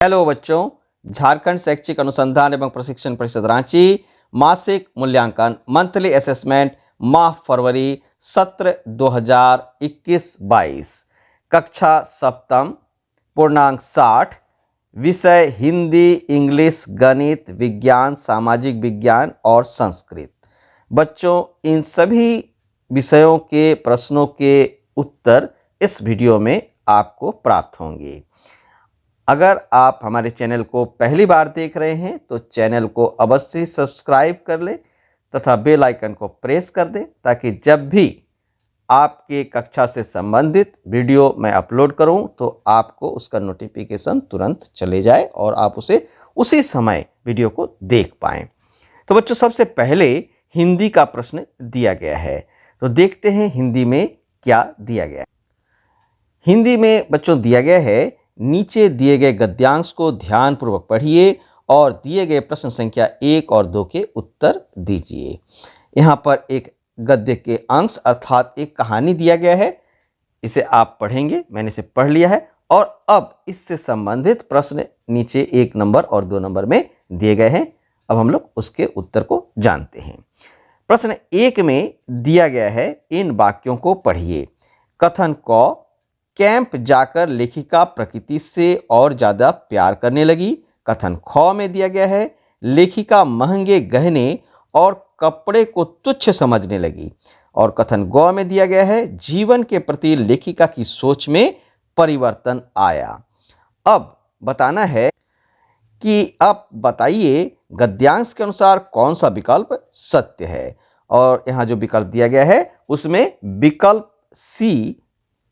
Hello बच्चों, झारखंड शैक्षिक अनुसंधान एवं प्रशिक्षण परिषद रांची मासिक मूल्यांकन मंथली असेसमेंट माह फरवरी सत्र 2021-22 कक्षा सप्तम पूर्णांक 60 विषय हिंदी, इंग्लिश, गणित, विज्ञान, सामाजिक विज्ञान और संस्कृत। बच्चों, इन सभी विषयों के प्रश्नों के उत्तर इस वीडियो में आपको प्राप्त होंगे। अगर आप हमारे चैनल को पहली बार देख रहे हैं तो चैनल को अवश्य सब्सक्राइब कर लें तथा बेल आइकन को प्रेस कर दें ताकि जब भी आपके कक्षा से संबंधित वीडियो मैं अपलोड करूं तो आपको उसका नोटिफिकेशन तुरंत चले जाए और आप उसे उसी समय वीडियो को देख पाएं। तो बच्चों, सबसे पहले हिंदी का प्रश्न दिया गया है, तो देखते हैं हिंदी में क्या दिया गया है। हिंदी में बच्चों दिया गया है, नीचे दिए गए गद्यांश को ध्यानपूर्वक पढ़िए और दिए गए प्रश्न संख्या 1 और 2 के उत्तर दीजिए। यहाँ पर एक गद्य के अंश अर्थात एक कहानी दिया गया है, इसे आप पढ़ेंगे। मैंने इसे पढ़ लिया है और अब इससे संबंधित प्रश्न नीचे 1 नंबर और 2 नंबर में दिए गए हैं। अब हम लोग उसके उत्तर को जानते हैं। प्रश्न 1 में दिया गया है, इन वाक्यों को पढ़िए। कथन क, कैंप जाकर लेखिका प्रकृति से और ज्यादा प्यार करने लगी। कथन ख में दिया गया है, लेखिका महंगे गहने और कपड़े को तुच्छ समझने लगी। और कथन ग में दिया गया है, जीवन के प्रति लेखिका की सोच में परिवर्तन आया। अब बताना है कि आप बताइए गद्यांश के अनुसार कौन सा विकल्प सत्य है। और यहाँ जो विकल्प दिया गया है उसमें विकल्प सी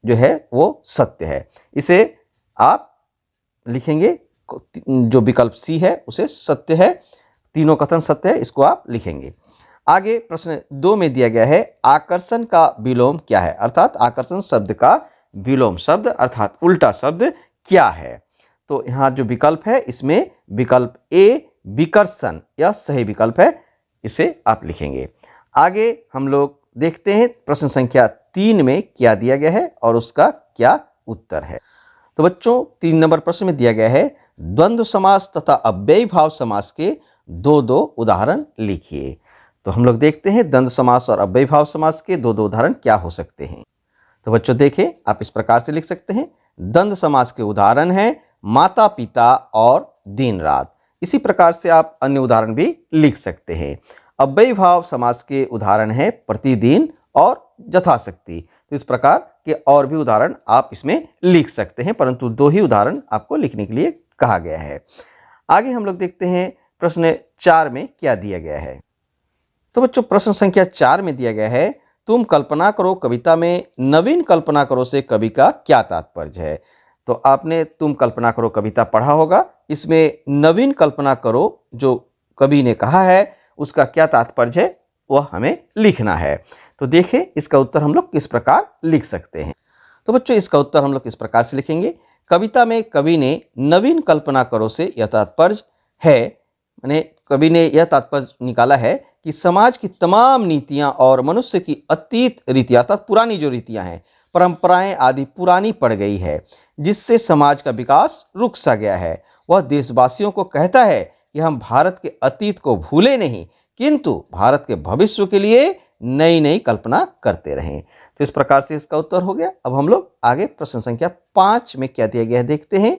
जो है वो सत्य है। इसे आप लिखेंगे, जो विकल्प सी है उसे सत्य है, तीनों कथन सत्य है, इसको आप लिखेंगे। आगे प्रश्न 2 में दिया गया है, आकर्षण का विलोम क्या है, अर्थात आकर्षण शब्द का विलोम शब्द अर्थात उल्टा शब्द क्या है। तो यहाँ जो विकल्प है इसमें विकल्प ए विकर्षण यह सही विकल्प है, इसे आप लिखेंगे। आगे हम लोग देखते हैं प्रश्न संख्या 3 में क्या दिया गया है और उसका क्या उत्तर है। तो बच्चों, 3 नंबर प्रश्न में दिया गया है, द्वंद्व समास तथा अव्ययी भाव समास के 2 उदाहरण लिखिए। तो हम लोग देखते हैं द्वंद्व समास और अव्ययी भाव समास के 2 उदाहरण क्या हो सकते हैं। तो बच्चों देखें, आप इस प्रकार से लिख सकते हैं। द्वंद्व समास के उदाहरण हैं माता पिता और दिन रात। इसी प्रकार से आप अन्य उदाहरण भी लिख सकते हैं। अव्ययी भाव समास के उदाहरण है प्रतिदिन और यथाशक्ति। तो इस प्रकार के और भी उदाहरण आप इसमें लिख सकते हैं, परंतु 2 ही उदाहरण आपको लिखने के लिए कहा गया है। आगे हम लोग देखते हैं प्रश्न 4 में क्या दिया गया है। तो बच्चों, प्रश्न संख्या 4 में दिया गया है, तुम कल्पना करो कविता में नवीन कल्पना करो से कवि का क्या तात्पर्य है। तो आपने तुम कल्पना करो कविता पढ़ा होगा, इसमें नवीन कल्पना करो जो कवि ने कहा है उसका क्या तात्पर्य है वह हमें लिखना है। तो देखें इसका उत्तर हम लोग किस प्रकार लिख सकते हैं। तो बच्चों, इसका उत्तर हम लोग किस प्रकार से लिखेंगे। कविता में कवि ने नवीन कल्पना करो से यह तात्पर्य है, माने कवि ने यह तात्पर्य निकाला है कि समाज की तमाम नीतियां और मनुष्य की अतीत रीतियां अर्थात पुरानी जो रीतियां हैं, परंपराएं आदि पुरानी पड़ गई है, जिससे समाज का विकास रुक सा गया है। वह देशवासियों को कहता है कि हम भारत के अतीत को भूले नहीं, किंतु भारत के भविष्य के लिए नई नई कल्पना करते रहें। तो इस प्रकार से इसका उत्तर हो गया। अब हम लोग आगे प्रश्न संख्या 5 में क्या दिया गया है देखते हैं।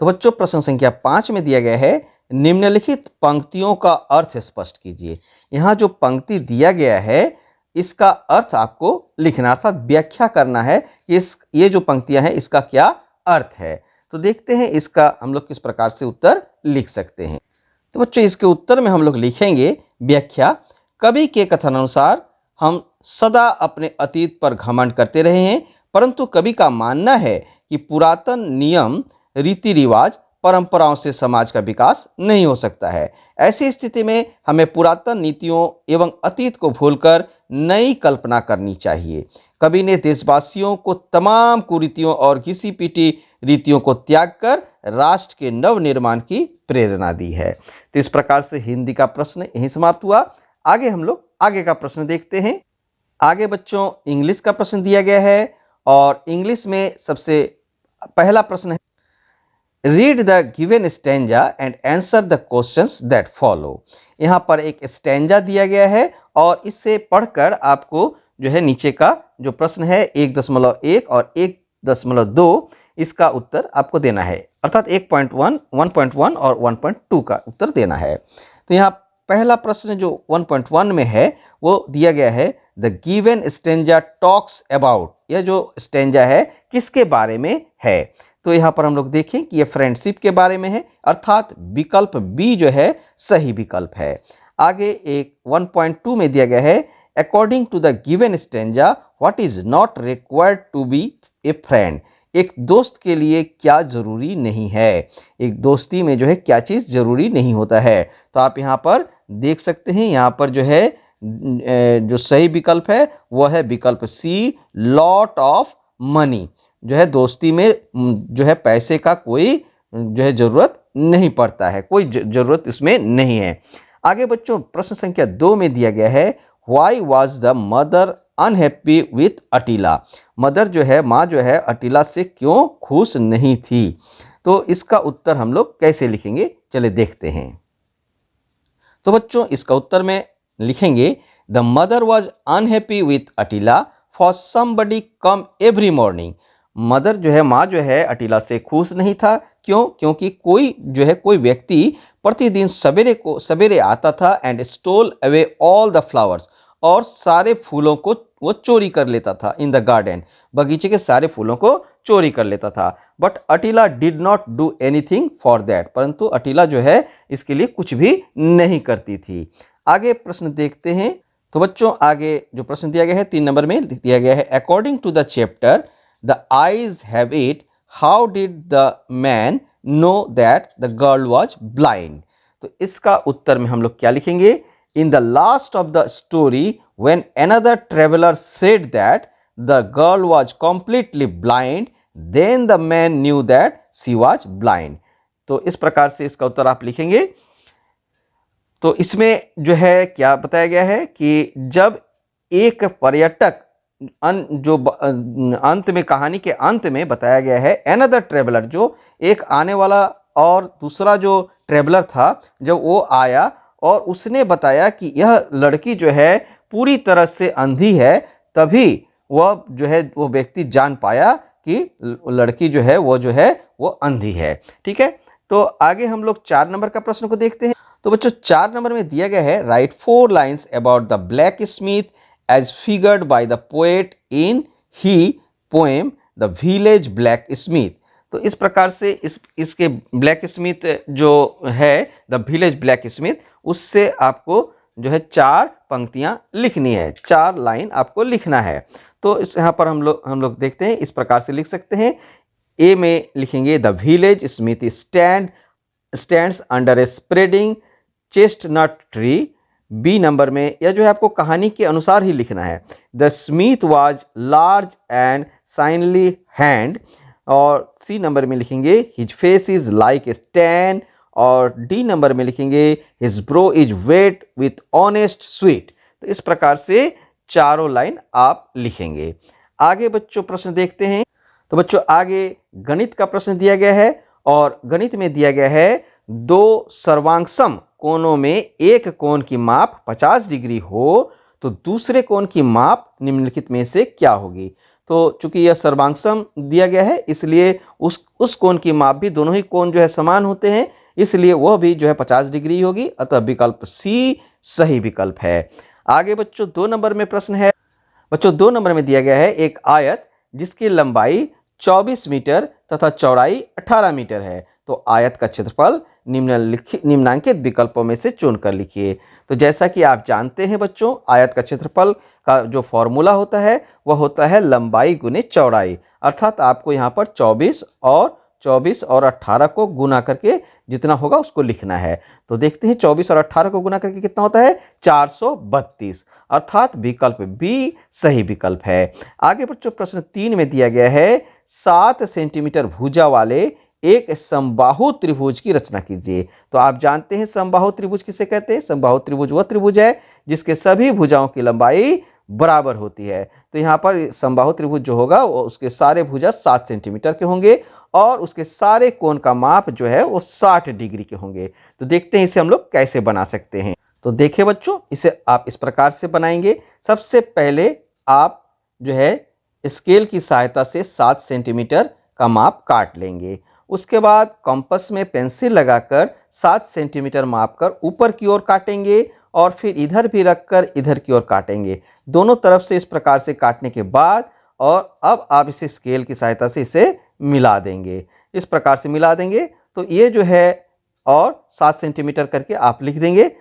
तो बच्चों, प्रश्न संख्या 5 में दिया गया है, निम्नलिखित पंक्तियों का अर्थ स्पष्ट कीजिए। यहाँ जो पंक्ति दिया गया है इसका अर्थ आपको लिखना अर्थात व्याख्या करना है कि ये जो पंक्तियां हैं इसका क्या अर्थ है। तो देखते हैं इसका हम लोग किस प्रकार से उत्तर लिख सकते हैं। तो बच्चों, इसके उत्तर में हम लोग लिखेंगे व्याख्या। कवि के कथनानुसार हम सदा अपने अतीत पर घमंड करते रहे हैं, परंतु कवि का मानना है कि पुरातन नियम, रीति रिवाज, परंपराओं से समाज का विकास नहीं हो सकता है। ऐसी स्थिति में हमें पुरातन नीतियों एवं अतीत को भूलकर नई कल्पना करनी चाहिए। कवि ने देशवासियों को तमाम कुरीतियों और घिसी पीटी रीतियों को त्याग कर राष्ट्र के नव निर्माण की प्रेरणा दी है। तो इस प्रकार से हिंदी का प्रश्न यहीं समाप्त हुआ। आगे हम लोग आगे का प्रश्न देखते हैं। आगे बच्चों इंग्लिश का प्रश्न दिया गया है और इंग्लिश में सबसे पहला प्रश्न है, read the given stanza and answer the questions that follow. यहाँ पर एक स्टेंजा दिया गया है और इससे पढ़कर आपको जो है नीचे का जो प्रश्न है 1.1 और 1.2 इसका उत्तर आपको देना है, अर्थात 1.1, 1.1 और 1.2 का उत्तर देना है। तो यहाँ पहला प्रश्न जो 1.1 में है वो दिया गया है the given stanza talks about. यह जो स्टेंजा है किसके बारे में है? तो यहाँ पर हम लोग देखें कि यह फ्रेंडशिप के बारे में है, अर्थात विकल्प बी जो है सही विकल्प है। आगे एक 1.2 में दिया गया है according to the given stanza what is not required to be a friend. एक दोस्त के लिए क्या जरूरी नहीं है, एक दोस्ती में जो है क्या चीज जरूरी नहीं होता है। तो आप यहाँ पर देख सकते हैं, यहाँ पर जो है जो सही विकल्प है वो है विकल्प सी, लॉट ऑफ मनी। जो है दोस्ती में जो है पैसे का कोई जो है जरूरत नहीं पड़ता है, कोई जरूरत इसमें नहीं है। आगे बच्चों प्रश्न संख्या 2 में दिया गया है why was the mother unhappy with Attila. Mother जो है माँ जो है अटीला से क्यों खुश नहीं थी? तो इसका उत्तर हम लोग कैसे लिखेंगे, चले देखते हैं। तो बच्चों इसका उत्तर में लिखेंगे the mother was unhappy with Attila for somebody come every morning. Mother जो है माँ जो है अटीला से खुश नहीं था, क्यों? क्योंकि कोई जो है कोई व्यक्ति प्रतिदिन सवेरे आता था and stall away all the flowers, और सारे फूलों को वो चोरी कर लेता था इन द गार्डन, बगीचे के सारे फूलों को चोरी कर लेता था। But Attila did not do anything for that, परंतु अटीला जो है इसके लिए कुछ भी नहीं करती थी। आगे प्रश्न देखते हैं। तो बच्चों आगे जो प्रश्न दिया गया है 3 नंबर में दिया गया है according to the chapter the eyes have it how did the man know that the girl was blind. तो इसका उत्तर में हम लोग क्या लिखेंगे? In the last of the story when another traveller said that the girl was completely blind then the man knew that she was blind. तो इस प्रकार से इसका उत्तर आप लिखेंगे। तो इसमें जो है क्या बताया गया है कि जब एक पर्यटक जो अंत में कहानी के अंत में बताया गया है अनदर ट्रेवलर, जो एक आने वाला और दूसरा जो ट्रेवलर था जब वो आया और उसने बताया कि यह लड़की जो है पूरी तरह से अंधी है, तभी वह जो है वो व्यक्ति जान पाया कि लड़की जो है वो अंधी है। ठीक है, तो आगे हम लोग 4 नंबर का प्रश्न को देखते हैं। तो बच्चों 4 नंबर में दिया गया है right 4 lines about the blacksmith as figured by the poet in he poem the village blacksmith. तो इस प्रकार से इसके ब्लैक स्मिथ जो है द विलेज ब्लैक स्मिथ, उससे आपको जो है 4 पंक्तियां लिखनी है, 4 लाइन आपको लिखना है। तो इस यहाँ पर हम लोग देखते हैं, इस प्रकार से लिख सकते हैं। ए में लिखेंगे the village smith stands under a spreading chestnut tree. B number में यह जो है आपको कहानी के अनुसार ही लिखना है। The Smith was large and sinewy hand. और सी नंबर में लिखेंगे his face is like a tan. और डी नंबर में लिखेंगे his brow is wet with honest sweet. तो इस प्रकार से चारों लाइन आप लिखेंगे। आगे बच्चों प्रश्न देखते हैं। तो बच्चों आगे गणित का प्रश्न दिया गया है और गणित में दिया गया है 2 सर्वांगसम कोणों में एक कोण की माप 50 डिग्री हो तो दूसरे कोण की माप निम्नलिखित में से क्या होगी। तो चूंकि यह सर्वांगसम दिया गया है इसलिए उस कोण की माप भी, दोनों ही कोण जो है समान होते हैं, इसलिए वह भी जो है 50 डिग्री होगी, अतः विकल्प सी सही विकल्प है। आगे बच्चों 2 नंबर में प्रश्न है। बच्चों 2 नंबर में दिया गया है एक आयत जिसकी लंबाई 24 मीटर तथा चौड़ाई 18 मीटर है। तो आयत का क्षेत्रफल निम्नांकित विकल्पों में से चुनकर लिखिए। तो जैसा कि आप जानते हैं बच्चों, आयत का क्षेत्रफल का जो फॉर्मूला होता है वह होता है लंबाई गुने चौड़ाई, अर्थात आपको यहाँ पर 24 और 18 को गुना करके जितना होगा उसको लिखना है। तो देखते हैं 24 और 18 को गुना करके कितना होता है 432, अर्थात विकल्प बी सही विकल्प है। आगे बच्चों प्रश्न 3 में दिया गया है 7 सेंटीमीटर भुजा वाले एक समबाहु त्रिभुज की रचना कीजिए। तो आप जानते हैं समबाहु त्रिभुज किसे कहते हैं। समबाहु त्रिभुज वह त्रिभुज है जिसके सभी भुजाओं की लंबाई बराबर होती है। तो यहाँ पर समबाहु त्रिभुज जो होगा वो उसके सारे भुजा 7 सेंटीमीटर के होंगे और उसके सारे कोण का माप जो है वो 60 डिग्री के होंगे। तो देखते हैं इसे हम लोग कैसे बना सकते हैं। तो देखिए बच्चों, इसे आप इस प्रकार से बनाएंगे। सबसे पहले आप जो है स्केल की सहायता से 7 सेंटीमीटर का माप काट लेंगे। उसके बाद कंपास में पेंसिल लगाकर 7 सेंटीमीटर माप कर ऊपर की ओर काटेंगे और फिर इधर भी रखकर इधर की ओर काटेंगे। दोनों तरफ से इस प्रकार से काटने के बाद और अब आप इसे स्केल की सहायता से इसे मिला देंगे। इस प्रकार से मिला देंगे तो ये जो है और 7 सेंटीमीटर करके आप लिख देंगे।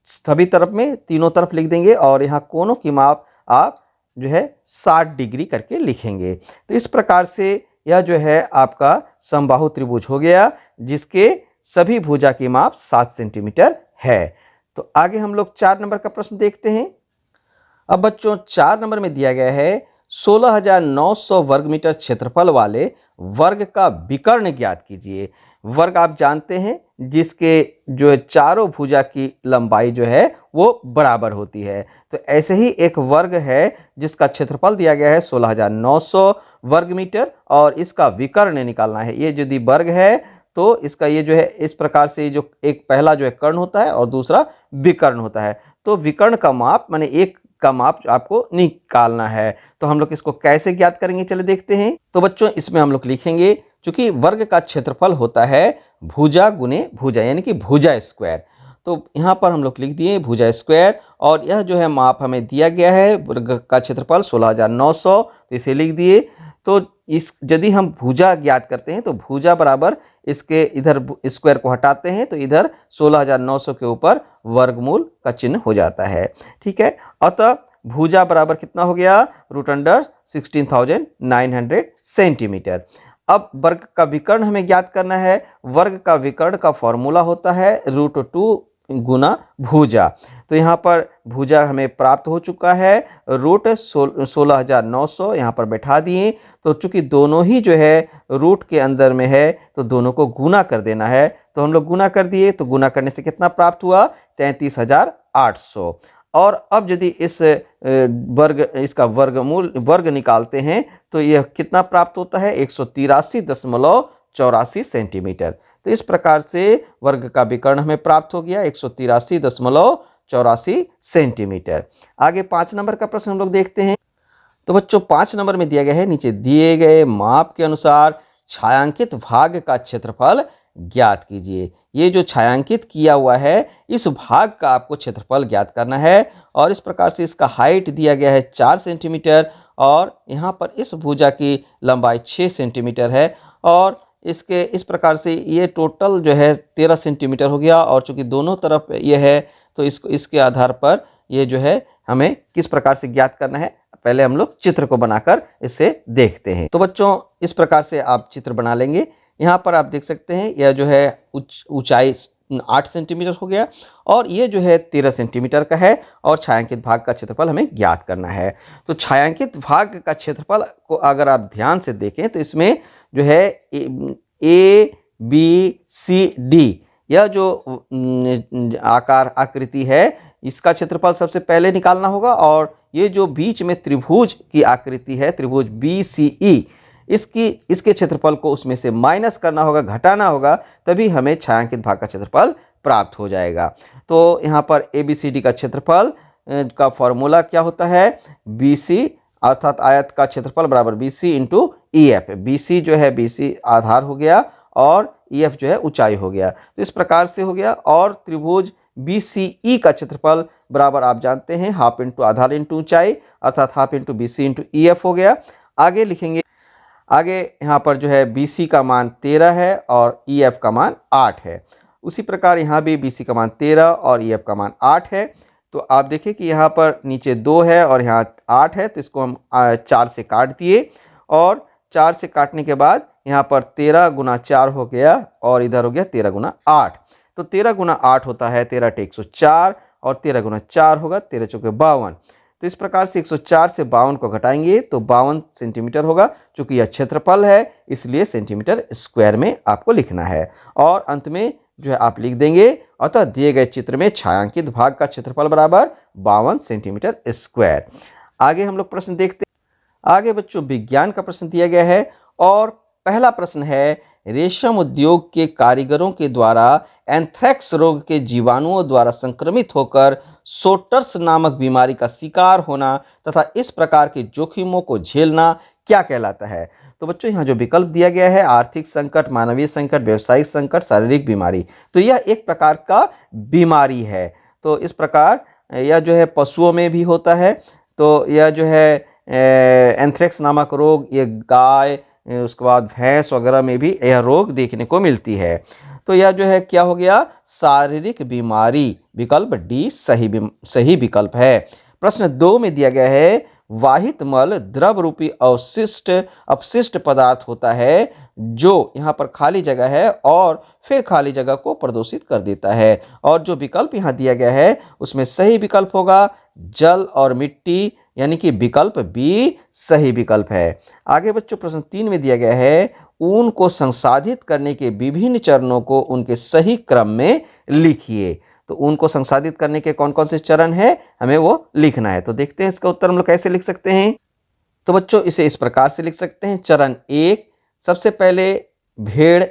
सभी तरफ में तीनों तरफ लिख देंगे और यहाँ कोनों की माप आप जो है 60 डिग्री करके लिखेंगे। तो इस प्रकार से यह जो है आपका समबाहु त्रिभुज हो गया जिसके सभी भुजा की माप 7 सेंटीमीटर है। तो आगे हम लोग 4 नंबर का प्रश्न देखते हैं। अब बच्चों 4 नंबर में दिया गया है 16,900 वर्ग मीटर क्षेत्रफल वाले वर्ग का विकर्ण ज्ञात कीजिए। वर्ग आप जानते हैं जिसके जो चारों भुजा की लंबाई जो है वो बराबर होती है। तो ऐसे ही एक वर्ग है जिसका क्षेत्रफल दिया गया है 16,900 वर्ग मीटर और इसका विकर्ण निकालना है। ये यदि वर्ग है तो इसका ये जो है इस प्रकार से जो एक पहला जो है कर्ण होता है और दूसरा विकर्ण होता है। तो विकर्ण का माप माने एक का माप आपको निकालना है। तो हम लोग इसको कैसे ज्ञात करेंगे, चलिए देखते हैं। तो बच्चों इसमें हम लोग लिखेंगे, चूंकि वर्ग का क्षेत्रफल होता है भुजा गुने भुजा यानी कि भुजा स्क्वायर। तो यहाँ पर हम लोग लिख दिए भुजा स्क्वायर और यह जो है माप हमें दिया गया है वर्ग का क्षेत्रफल 16,900, तो इसे लिख दिए। तो इस यदि हम भुजा ज्ञात करते हैं तो भुजा बराबर इसके इधर स्क्वायर को हटाते हैं तो इधर 16,900 के ऊपर वर्गमूल का चिन्ह हो जाता है। ठीक है, अतः भुजा बराबर कितना हो गया, √16,900 सेंटीमीटर। अब वर्ग का विकर्ण हमें ज्ञात करना है। वर्ग का विकर्ण का फॉर्मूला होता है √2 गुना भुजा। तो यहाँ पर भुजा हमें प्राप्त हो चुका है √16,900 यहाँ पर बैठा दिए। तो चूंकि दोनों ही जो है रूट के अंदर में है तो दोनों को गुना कर देना है। तो हम लोग गुना कर दिए तो गुना करने से कितना प्राप्त हुआ, 33,800। और अब यदि इस वर्ग इसका वर्गमूल वर्ग निकालते हैं तो यह कितना प्राप्त होता है, 183.84 सेंटीमीटर। तो इस प्रकार से वर्ग का विकर्ण हमें प्राप्त हो गया 183.84 सेंटीमीटर। आगे 5 नंबर का प्रश्न हम लोग देखते हैं। तो बच्चों 5 नंबर में दिया गया है, नीचे दिए गए माप के अनुसार छायांकित भाग का क्षेत्रफल ज्ञात कीजिए। ये जो छायांकित किया हुआ है इस भाग का आपको क्षेत्रफल ज्ञात करना है और इस प्रकार से इसका हाइट दिया गया है 4 सेंटीमीटर और यहाँ पर इस भुजा की लंबाई 6 सेंटीमीटर है और इसके इस प्रकार से ये टोटल जो है 13 सेंटीमीटर हो गया। और चूंकि दोनों तरफ ये है तो इसके आधार पर ये जो है हमें किस प्रकार से ज्ञात करना है, पहले हम लोग चित्र को बनाकर इसे देखते हैं। तो बच्चों इस प्रकार से आप चित्र बना लेंगे। यहाँ पर आप देख सकते हैं यह जो है ऊंचाई 8 सेंटीमीटर हो गया और ये जो है 13 सेंटीमीटर का है और छायांकित भाग का क्षेत्रफल हमें ज्ञात करना है। तो छायांकित भाग का क्षेत्रफल को अगर आप ध्यान से देखें तो इसमें जो है ए बी सी डी यह जो आकार आकृति है इसका क्षेत्रफल सबसे पहले निकालना होगा और ये जो बीच में त्रिभुज की आकृति है त्रिभुज बी सी ई इसके क्षेत्रफल को उसमें से माइनस करना होगा, घटाना होगा, तभी हमें छायांकित भाग का क्षेत्रफल प्राप्त हो जाएगा। तो यहाँ पर ABCD का क्षेत्रफल का फॉर्मूला क्या होता है, BC अर्थात आयत का क्षेत्रफल बराबर BC इंटू EF। BC जो है BC आधार हो गया और EF जो है ऊंचाई हो गया। तो इस प्रकार से हो गया और त्रिभुज BCE का क्षेत्रफल बराबर आप जानते हैं हाफ इंटू आधार इंटू ऊंचाई अर्थात half into BC into EF हो गया। आगे लिखेंगे, आगे यहाँ पर जो है BC का मान 13 है और EF का मान 8 है। उसी प्रकार यहाँ भी BC का मान 13 और EF का मान 8 है। तो आप देखिए कि यहाँ पर नीचे 2 है और यहाँ 8 है तो इसको हम 4 से काट दिए और 4 से काटने के बाद यहाँ पर 13 गुना 4 हो गया और इधर हो गया 13 गुना 8। तो 13 गुना 8 होता है 13 × 104 और 13 गुना 4 होगा 13 × 52। तो इस प्रकार से 104 से 52 को घटाएंगे तो 52 सेंटीमीटर होगा। चूंकि यह क्षेत्रफल है इसलिए सेंटीमीटर स्क्वायर में आपको लिखना है और अंत में जो है आप लिख देंगे। अतः दिए गए चित्र में छायांकित भाग का क्षेत्रफल बराबर 52 सेंटीमीटर स्क्वायर। आगे हम लोग प्रश्न देखते हैं। आगे बच्चों विज्ञान का प्रश्न दिया गया है और पहला प्रश्न है, रेशम उद्योग के कारीगरों के द्वारा एंथ्रेक्स रोग के जीवाणुओं द्वारा संक्रमित होकर सोटर्स नामक बीमारी का शिकार होना तथा इस प्रकार के जोखिमों को झेलना क्या कहलाता है? तो बच्चों यहाँ जो विकल्प दिया गया है, आर्थिक संकट, मानवीय संकट, व्यावसायिक संकट, शारीरिक बीमारी, तो यह एक प्रकार का बीमारी है। तो इस प्रकार यह जो है पशुओं में भी होता है। तो यह जो है एंथ्रेक्स नामक रोग ये गाय, उसके बाद भैंस वगैरह में भी यह रोग देखने को मिलती है। तो यह जो है क्या हो गया, शारीरिक बीमारी, विकल्प डी सही विकल्प है। प्रश्न 2 में दिया गया है, वाहित मल द्रव रूपी अपशिष्ट पदार्थ होता है जो यहाँ पर खाली जगह है और फिर खाली जगह को प्रदूषित कर देता है। और जो विकल्प यहाँ दिया गया है उसमें सही विकल्प होगा जल और मिट्टी, यानी कि विकल्प बी सही विकल्प है। आगे बच्चों प्रश्न 3 में दिया गया है, ऊन को संसाधित करने के विभिन्न चरणों को उनके सही क्रम में लिखिए। तो ऊन को संसाधित करने के कौन कौन से चरण है, हमें वो लिखना है। तो देखते हैं इसका उत्तर हम लोग कैसे लिख सकते हैं। तो बच्चों इसे इस प्रकार से लिख सकते हैं। चरण 1, सबसे पहले भेड़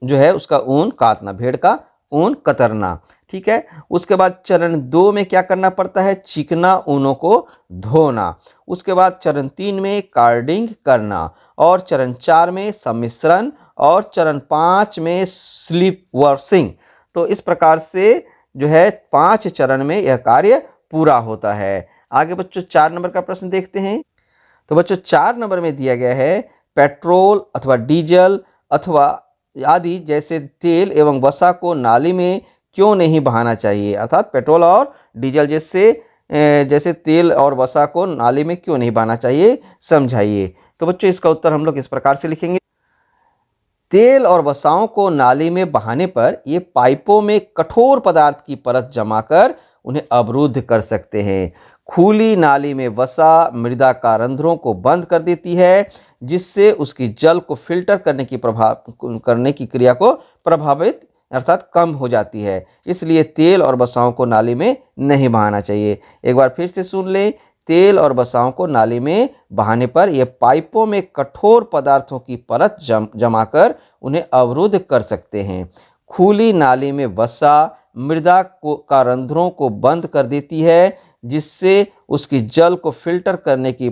जो है उसका ऊन काटना, भेड़ का ऊन कतरना, ठीक है। उसके बाद चरण 2 में क्या करना पड़ता है, चिकना ऊनों को धोना। उसके बाद चरण 3 में कार्डिंग करना और चरण 4 में सम्मिश्रण और चरण 5 में स्लिप वॉशिंग। तो इस प्रकार से जो है 5 चरण में यह कार्य पूरा होता है। आगे बच्चों 4 नंबर का प्रश्न देखते हैं। तो बच्चों 4 नंबर में दिया गया है, पेट्रोल अथवा डीजल अथवा आदि जैसे तेल एवं वसा को नाली में क्यों नहीं बहाना चाहिए। अर्थात पेट्रोल और डीजल जैसे तेल और वसा को नाली में क्यों नहीं बहाना चाहिए, समझाइए। तो बच्चों इसका उत्तर हम लोग इस प्रकार से लिखेंगे, तेल और वसाओं को नाली में बहाने पर ये पाइपों में कठोर पदार्थ की परत जमाकर उन्हें अवरुद्ध कर सकते हैं। खुली नाली में वसा मृदा का रंध्रों को बंद कर देती है, जिससे उसकी जल को फिल्टर करने की क्रिया को प्रभावित अर्थात कम हो जाती है। इसलिए तेल और वसाओं को नाली में नहीं बहाना चाहिए। एक बार फिर से सुन लें, तेल और वसाओं को नाली में बहाने पर यह पाइपों में कठोर पदार्थों की परत जमाकर उन्हें अवरुद्ध कर सकते हैं। खुली नाली में वसा मृदा का रंध्रों को बंद कर देती है, जिससे उसकी जल को फिल्टर करने की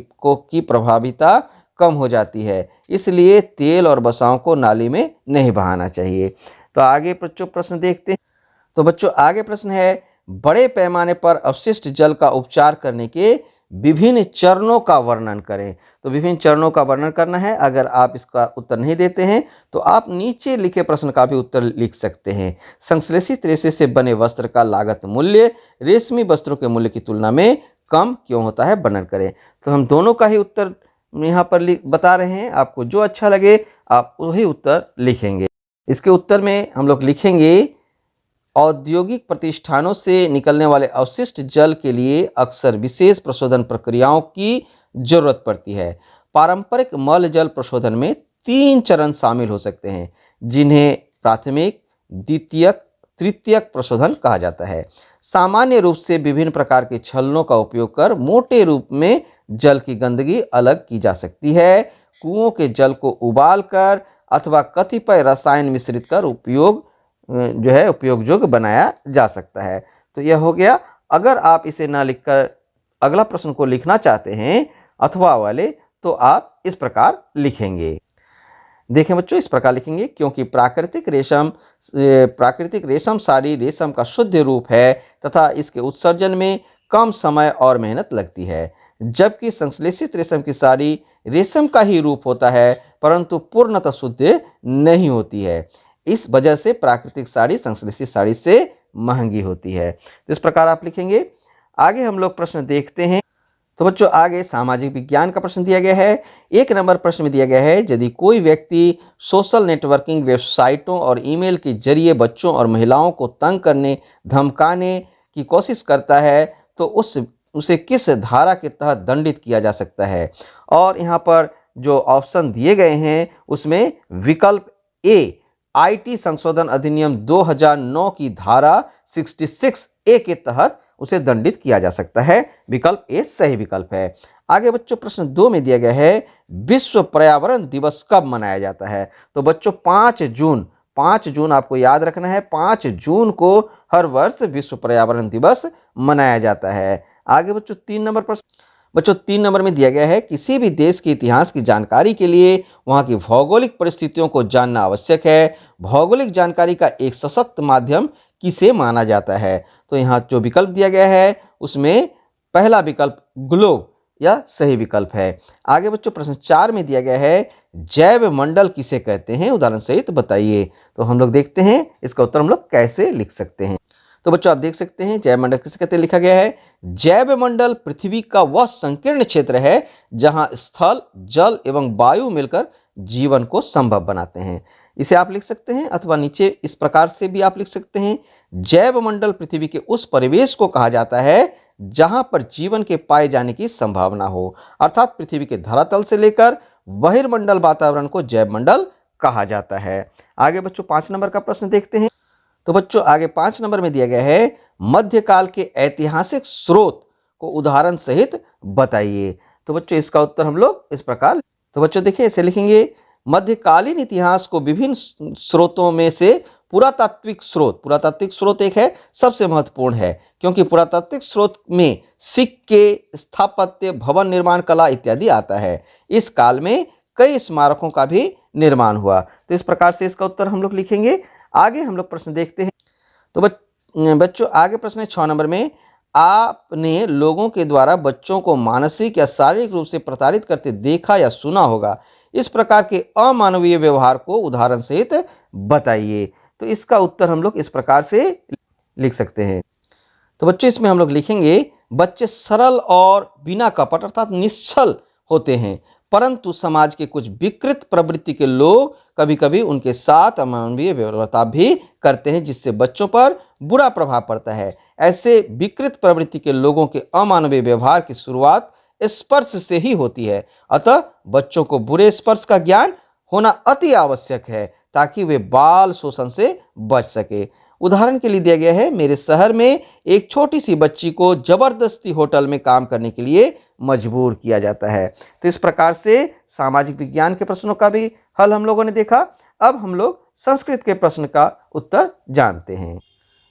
प्रभाविता कम हो जाती है। इसलिए तेल और वसाओं को नाली में नहीं बहाना चाहिए। तो आगे बच्चों प्रश्न देखते हैं। तो बच्चों आगे प्रश्न है, बड़े पैमाने पर अपशिष्ट जल का उपचार करने के विभिन्न चरणों का वर्णन करें। तो विभिन्न चरणों का वर्णन करना है। अगर आप इसका उत्तर नहीं देते हैं तो आप नीचे लिखे प्रश्न का भी उत्तर लिख सकते हैं। संश्लेषित रेशे से बने वस्त्र का लागत मूल्य रेशमी वस्त्रों के मूल्य की तुलना में कम क्यों होता है, वर्णन करें। तो हम दोनों का ही उत्तर यहाँ पर बता रहे हैं, आपको जो अच्छा लगे आप वही उत्तर लिखेंगे। इसके उत्तर में हम लोग लिखेंगे, औद्योगिक प्रतिष्ठानों से निकलने वाले अवशिष्ट जल के लिए अक्सर विशेष प्रशोधन प्रक्रियाओं की जरूरत पड़ती है। पारंपरिक मल जल प्रशोधन में 3 चरण शामिल हो सकते हैं, जिन्हें प्राथमिक, द्वितीयक, तृतीयक प्रशोधन कहा जाता है। सामान्य रूप से विभिन्न प्रकार के छलनों का उपयोग कर मोटे रूप में जल की गंदगी अलग की जा सकती है। कुओं के जल को उबाल कर अथवा कतिपय रसायन मिश्रित कर उपयोग योग्य बनाया जा सकता है। तो यह हो गया। अगर आप इसे ना लिखकर अगला प्रश्न को लिखना चाहते हैं अथवा वाले, तो आप इस प्रकार लिखेंगे। देखें बच्चों, इस प्रकार लिखेंगे, क्योंकि प्राकृतिक रेशम साड़ी रेशम का शुद्ध रूप है तथा इसके उत्सर्जन में कम समय और मेहनत लगती है, जबकि संश्लेषित रेशम की साड़ी रेशम का ही रूप होता है परंतु पूर्णतः शुद्ध नहीं होती है। इस वजह से प्राकृतिक साड़ी संश्लेषित साड़ी से महंगी होती है। तो इस प्रकार आप लिखेंगे। आगे हम लोग प्रश्न देखते हैं। तो बच्चों आगे सामाजिक विज्ञान का प्रश्न दिया गया है। 1 नंबर प्रश्न में दिया गया है, यदि कोई व्यक्ति सोशल नेटवर्किंग वेबसाइटों और ईमेल के जरिए बच्चों और महिलाओं को तंग करने धमकाने की कोशिश करता है तो उसे किस धारा के तहत दंडित किया जा सकता है। और यहाँ पर जो ऑप्शन दिए गए हैं उसमें विकल्प ए आईटी संशोधन अधिनियम 2009 की धारा 66A के तहत उसे दंडित किया जा सकता है। विकल्प ए सही विकल्प है। आगे बच्चों प्रश्न 2 में दिया गया है विश्व पर्यावरण दिवस कब मनाया जाता है। तो बच्चों 5 जून आपको याद रखना है, 5 जून को हर वर्ष विश्व पर्यावरण दिवस मनाया जाता है। आगे बच्चों 3 नंबर प्रश्न, बच्चों 3 नंबर में दिया गया है किसी भी देश के इतिहास की जानकारी के लिए वहां की भौगोलिक परिस्थितियों को जानना आवश्यक है। भौगोलिक जानकारी का एक सशक्त माध्यम किसे माना जाता है। तो यहाँ जो विकल्प दिया गया है उसमें पहला विकल्प ग्लोब यह सही विकल्प है। आगे बच्चों प्रश्न 4 में दिया गया है जैव मंडल किसे कहते हैं, उदाहरण सहित बताइए। तो हम लोग देखते हैं इसका उत्तर हम लोग कैसे लिख सकते हैं। तो बच्चों आप देख सकते हैं जैव मंडल किसे कहते हैं, लिखा गया है जैव मंडल पृथ्वी का वह संकीर्ण क्षेत्र है जहां स्थल, जल एवं वायु मिलकर जीवन को संभव बनाते हैं। इसे आप लिख सकते हैं अथवा नीचे इस प्रकार से भी आप लिख सकते हैं जैव मंडल पृथ्वी के उस परिवेश को कहा जाता है जहां पर जीवन के पाए जाने की संभावना हो, अर्थात पृथ्वी के धरातल से लेकर बहिर्मंडल वातावरण को जैव मंडल कहा जाता है। आगे बच्चों 5 नंबर का प्रश्न देखते हैं। तो बच्चों आगे 5 नंबर में दिया गया है मध्यकाल के ऐतिहासिक स्रोत को उदाहरण सहित बताइए। तो बच्चों इसका उत्तर हम लोग इस प्रकार, तो बच्चों देखिए इसे लिखेंगे मध्यकालीन इतिहास को विभिन्न स्रोतों में से पुरातात्विक स्रोत एक है, सबसे महत्वपूर्ण है क्योंकि पुरातात्विक स्रोत में सिक्के, स्थापत्य, भवन निर्माण कला इत्यादि आता है। इस काल में कई स्मारकों का भी निर्माण हुआ। तो इस प्रकार से इसका उत्तर हम लोग लिखेंगे। आगे हम लोग प्रश्न देखते हैं। तो बच्चों आगे प्रश्न है 6 नंबर में आपने लोगों के द्वारा बच्चों को मानसिक या शारीरिक रूप से प्रताड़ित करते देखा या सुना होगा। इस प्रकार के अमानवीय व्यवहार को उदाहरण सहित बताइए। तो इसका उत्तर हम लोग इस प्रकार से लिख सकते हैं। तो बच्चों इसमें हम लोग लिखेंगे बच्चे सरल और बिना कपट अर्थात निश्चल होते हैं, परंतु समाज के कुछ विकृत प्रवृत्ति के लोग कभी कभी उनके साथ अमानवीय व्यवहार भी करते हैं जिससे बच्चों पर बुरा प्रभाव पड़ता है। ऐसे विकृत प्रवृत्ति के लोगों के अमानवीय व्यवहार की शुरुआत स्पर्श से ही होती है, अतः बच्चों को बुरे स्पर्श का ज्ञान होना अति आवश्यक है ताकि वे बाल शोषण से बच सके। उदाहरण के लिए दिया गया है मेरे शहर में एक छोटी सी बच्ची को जबरदस्ती होटल में काम करने के लिए मजबूर किया जाता है। तो इस प्रकार से सामाजिक विज्ञान के प्रश्नों का भी हल हम लोगों ने देखा। अब हम लोग संस्कृत के प्रश्न का उत्तर जानते हैं।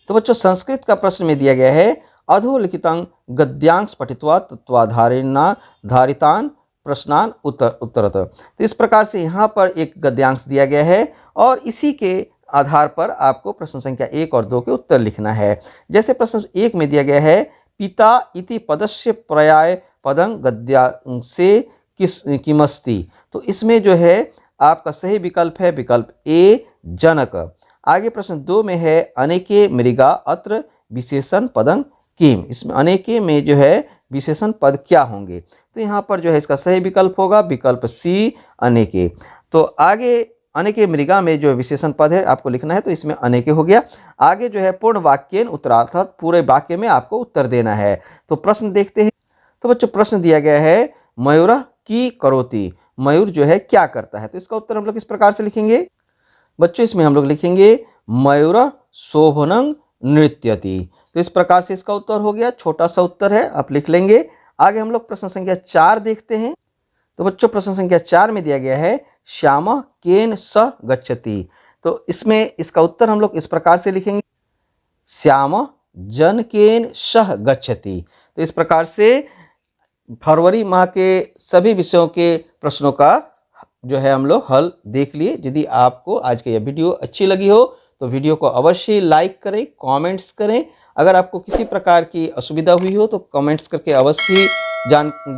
तो बच्चों संस्कृत का प्रश्न में दिया गया है अधोलिखितं गद्यांश पठित्वा तत्वाधारिणा धारितान प्रश्नान उत्तरत। तो इस प्रकार से यहाँ पर एक गद्यांश दिया गया है और इसी के आधार पर आपको प्रश्न संख्या 1 और 2 के उत्तर लिखना है। जैसे प्रश्न 1 में दिया गया है पिता इति पदस्य पर्याय पदं गद्यांशे किमस्ति। तो इसमें जो है आपका सही विकल्प है विकल्प ए जनक। आगे प्रश्न 2 में है अनेके मृगा अत्र विशेषण पदं किम। इसमें अनेके में जो है विशेषण पद क्या होंगे। तो यहाँ पर जो है इसका सही विकल्प होगा विकल्प सी अनेके। तो आगे अनेके मृगा में जो विशेषण पद है आपको लिखना है, तो इसमें अनेके हो गया। आगे जो है पूर्ण वाक्यन उत्तरार्थात पूरे वाक्य में आपको उत्तर देना है। तो प्रश्न देखते हैं। तो बच्चों प्रश्न दिया गया है मयूर की करोति, मयूर जो है क्या करता है। तो इसका उत्तर हम लोग इस प्रकार से लिखेंगे। बच्चों इसमें हम लोग लिखेंगे मयूर शोभनं नृत्यति। तो इस प्रकार से इसका उत्तर हो गया, छोटा सा उत्तर है आप लिख लेंगे। आगे हम लोग प्रश्न संख्या 4 देखते हैं। तो बच्चों प्रश्न संख्या 4 में दिया गया है श्याम केन स गच्छति। तो इसमें इसका उत्तर हम लोग इस प्रकार से लिखेंगे श्याम जन केन सह गच्छति। तो इस प्रकार से फरवरी माह के सभी विषयों के प्रश्नों का जो है हम लोग हल देख लिए। यदि आपको आज की यह वीडियो अच्छी लगी हो तो वीडियो को अवश्य लाइक करें, कमेंट्स करें। अगर आपको किसी प्रकार की असुविधा हुई हो तो कमेंट्स करके अवश्य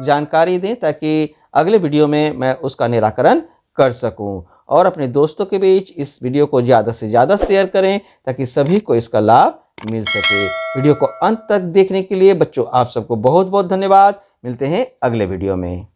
जानकारी दें ताकि अगले वीडियो में मैं उसका निराकरण कर सकूं। और अपने दोस्तों के बीच इस वीडियो को ज़्यादा से ज़्यादा शेयर करें ताकि सभी को इसका लाभ मिल सके। वीडियो को अंत तक देखने के लिए बच्चों आप सबको बहुत बहुत धन्यवाद। मिलते हैं अगले वीडियो में।